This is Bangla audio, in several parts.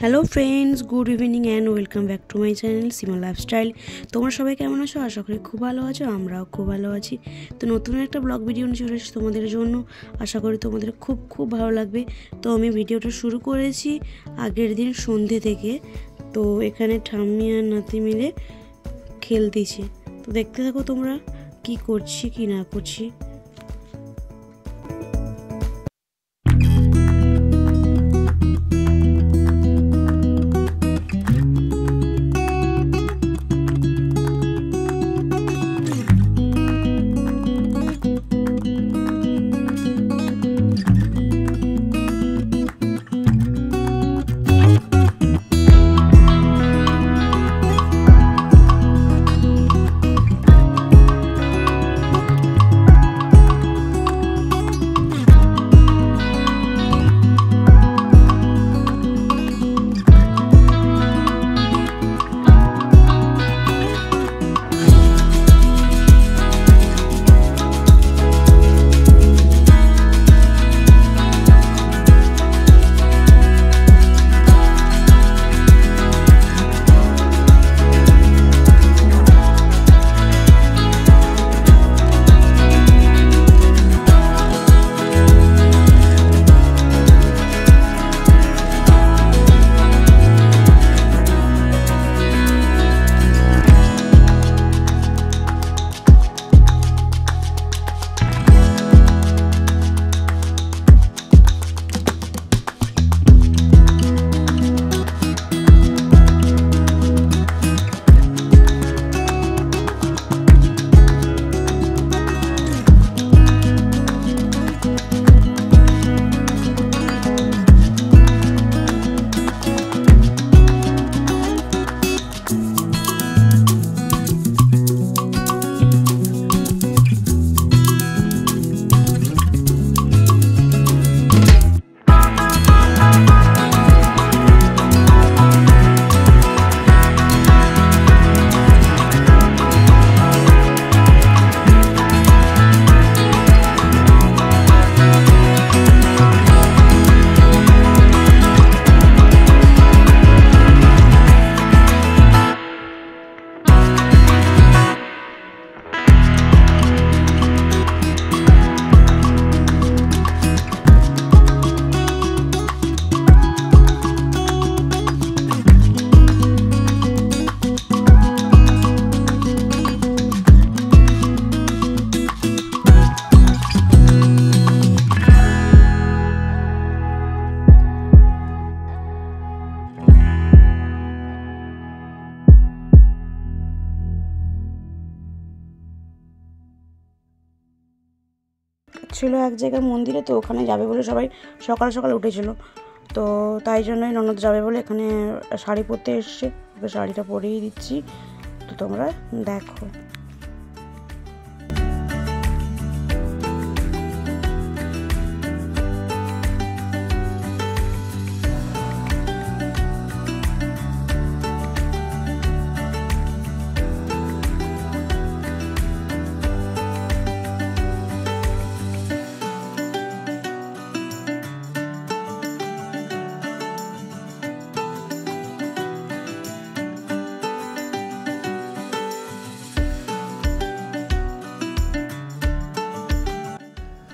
Hello friends, good evening and welcome back to my channel Seema lifestyle. তোমরা সবাই কেমন আছো? আশা করি খুব ভালো আছো, আমরাও খুব ভালো আছি। তো নতুন একটা ব্লগ ভিডিও নিয়ে চলে এসেছি তোমাদের জন্য। আশা করি তোমাদের খুব খুব ভালো লাগবে। তো আমি ভিডিওটা শুরু করেছি আগের দিন সন্ধে থেকে। তো এখানে ঠাম্মি আর নাতি মিলে খেলতেছে। তো দেখতে থাকো তোমরা কি করছি কি না করছি। ছিল এক জায়গায় মন্দিরে, তো ওখানে যাবে বলে সবাই সকাল সকাল উঠেছিল। তো তাই জন্যই ননদ যাবে বলে এখানে শাড়ি পরতে এসছে। ওকে শাড়িটা পরিয়ে দিচ্ছি, তো তোমরা দেখো।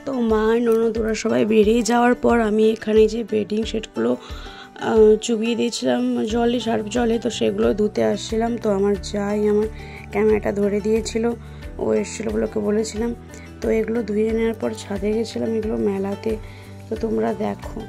তো মা ননদ ওরা সবাই বেরিয়ে যাওয়ার পর আমি এখানে যে বেডিং সেটগুলো চুবিয়ে দিয়েছিলাম জলে, সার্ফ জলে, তো সেগুলো ধুতে আসছিলাম। তো আমার যাই আমার ক্যামেরাটা ধরে দিয়েছিল, ও এসেছিলো বলে ওকে বলেছিলাম। তো এগুলো ধুয়ে নেওয়ার পর ছাদে গেছিলাম এগুলো মেলাতে। তো তোমরা দেখো।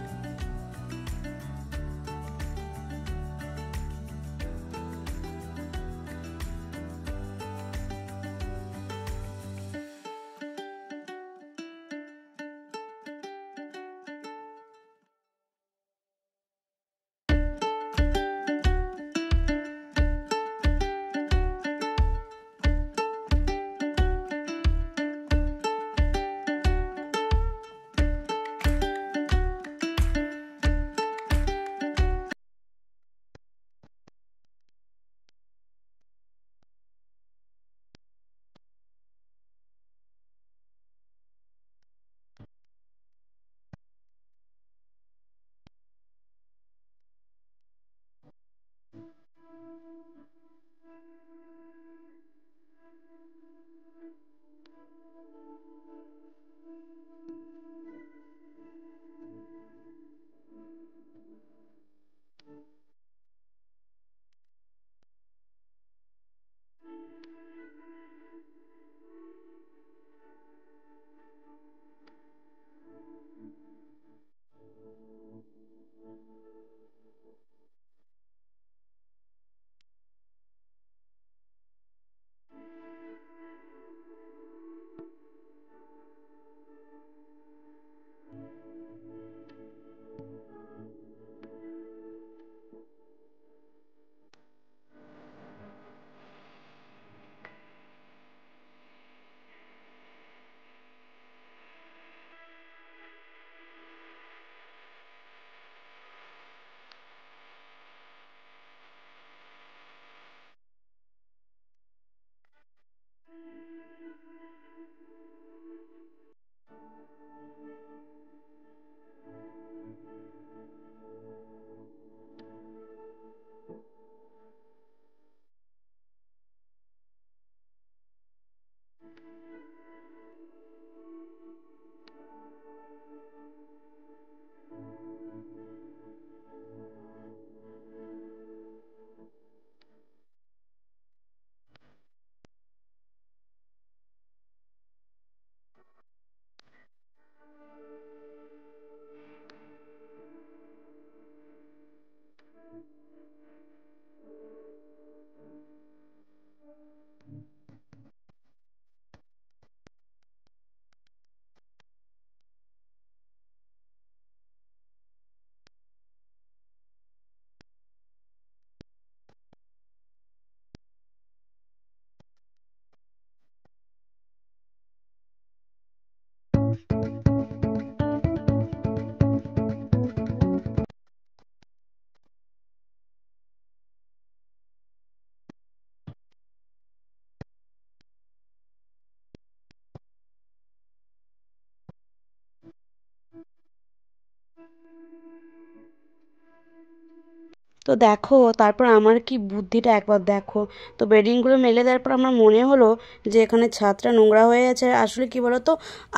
তো দেখো তারপর আমার কি বুদ্ধিটা একবার দেখো। তো বেডিংগুলো মেলে দেওয়ার পর আমার মনে হলো যে এখানে ছাদটা নোংরা হয়ে আছে। আসলে কি বলো তো,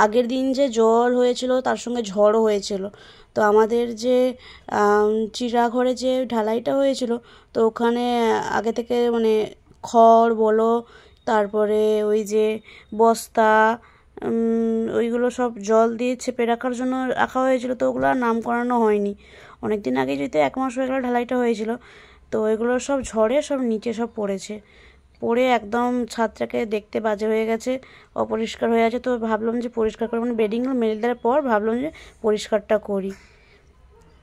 আগের দিন যে জল হয়েছিল তার সঙ্গে ঝড়ও হয়েছিল। তো আমাদের যে চিড়াঘরে যে ঢালাইটা হয়েছিল, তো ওখানে আগে থেকে মানে খড় বলো, তারপরে ওই যে বস্তা, ওইগুলো সব জল দিয়ে চেপে রাখার জন্য রাখা হয়েছিল। তো ওগুলো আর নাম করানো হয়নি, অনেক দিন আগে যেহেতু 1 মাস হয়ে গেল ঢালাইটা হয়েছিল। তো এগুলো সব ঝড়ে সব নিচে সব পড়েছে, পড়ে একদম ছাদটাকে দেখতে বাজে হয়ে গেছে, অপরিষ্কার হয়ে আছে। তো ভাবলাম যে পরিষ্কার করে মানে বেডিংগুলো মেলে দেওয়ার পর ভাবলাম যে পরিষ্কারটা করি।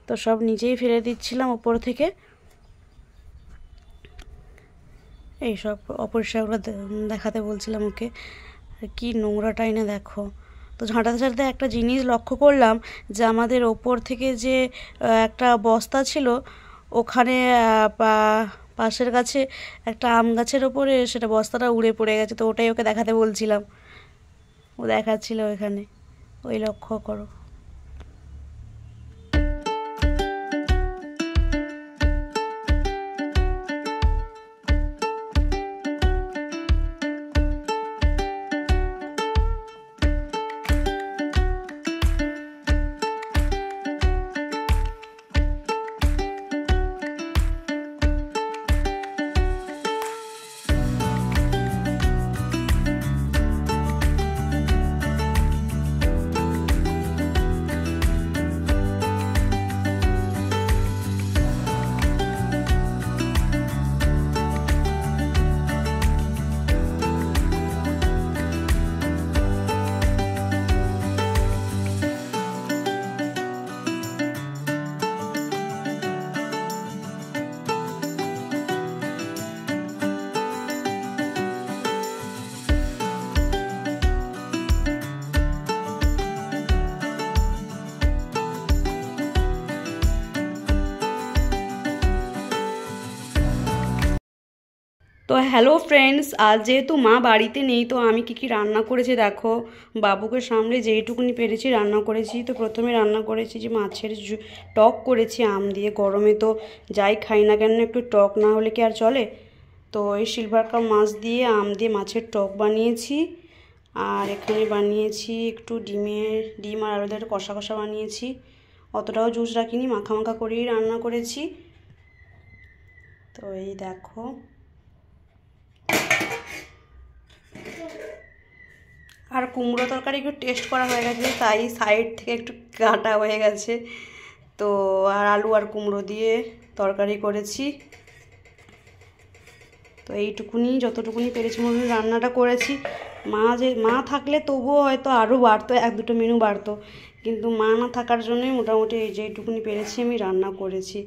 তো সব নিচেই ফেলে দিচ্ছিলাম ওপর থেকে, এই সব অপরিষ্কারগুলো দেখাতে বলছিলাম ওকে। আর কি নোংরাটাই না দেখো। তো ঝাঁটাতে ঝাঁটাতে একটা জিনিস লক্ষ্য করলাম যে আমাদের ওপর থেকে যে একটা বস্তা ছিল, ওখানে পাশের গাছে একটা আম গাছের ওপরে সেটা বস্তাটা উড়ে পড়ে গেছে। তো ওটাই ওকে দেখাতে বলছিলাম, ও দেখাচ্ছিল ওখানে, ওই লক্ষ্য করো। তো হ্যালো ফ্রেন্ডস, আজ যেহেতু মা বাড়িতে নেই, তো আমি কি রান্না করেছি দেখো। বাবুকে সামলে যেইটুকুনি পেরেছি রান্না করেছি। তো প্রথমে রান্না করেছি যে মাছের টক করেছি আম দিয়ে। গরমে তো যাই খাই না কেন একটু টক না হলে কি আর চলে। তো এই সিলভার কাপ মাছ দিয়ে আম দিয়ে মাছের টক বানিয়েছি। আর এখানে বানিয়েছি একটু ডিম আর আলুদের কষা কষা বানিয়েছি। অতটাও জুস রাখিনি, মাখা মাখা করেই রান্না করেছি। তো এই দেখো, আর কুমড়ো তরকারি একটু টেস্ট করা হয়ে গেছে, তাই সাইড থেকে একটু কাটা হয়ে গেছে। তো আর আলু আর কুমড়ো দিয়ে তরকারি করেছি। তো এইটুকুনি যতটুকুনি পেরেছি মনে রান্নাটা করেছি। মা থাকলে তবুও হয়তো আরও বাড়তো, 1-2টো মেনু বাড়তো, কিন্তু মা না থাকার জন্যই মোটামুটি এই যেইটুকুনি পেরেছি আমি রান্না করেছি।